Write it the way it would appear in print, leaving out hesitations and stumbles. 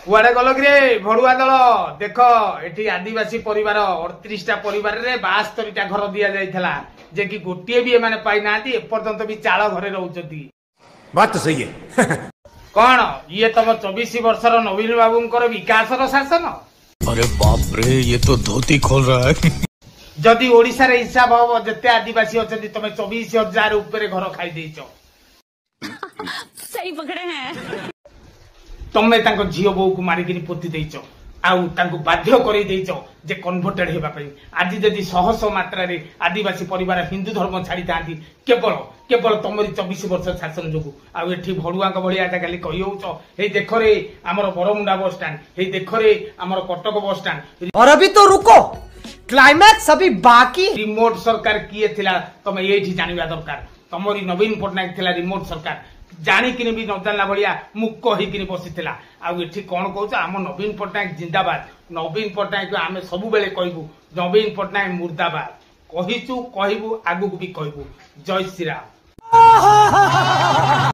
कुआड़े गल कि भड़ुआ दल देख एटी आदिवासी परिवार 38टा परिवार रे 72टा घर दिया जाइथला जे कि गोटे भी एमाने पाई नांती एपर्यंत भी चाल घरे रहउचती। बात तो सही है। कौन ये तुम 24 वर्षर नवीन बाबूंकर विकासर शासन? अरे बाप रे ये तो धोती खोल रहा है। जदि ओडिशा रे हिसाब हो जते आदिवासी अछंती तुम 24,000 ऊपर घर खाई देइचो। सही पकड़े हैं। तुमने तांको झियो बो को मारी किनी पोती देइचो आउ तांको बाध्य करै देइचो जे कन्वर्टेड हेबा पई। आज जदि सहस मात्रा रे आदिवासी परिवार हिंदू धर्म छाड़ी तांती केवल केवल तुमरी 24 वर्ष शासन जोगु आउ एठी भडुआक भलिया ता खाली कहि होउचो। हे देखो रे हमर बरमुंडा बस स्टैंड, हे देखो रे हमर कटक बस स्टैंड। और अभी तो रुको, क्लाइमैक्स अभी बाकी। रिमोट सरकार किए थिला तमे एठी जानिबा दरकार। तमरी नवीन पटनायक थिला रिमोट सरकार जानिकिनी भी न जानला भलिया मुक्क होइकिनी बसिथिला। आउ एठी कोन कहउछ हम नवीन पटनायक जिंदाबाद। नवीन पटनायक आमे सबु बेले कहबू नवीन पटनायक मुर्दाबाद कहिचु कहबू आगु भी कहबू। जय श्री राम।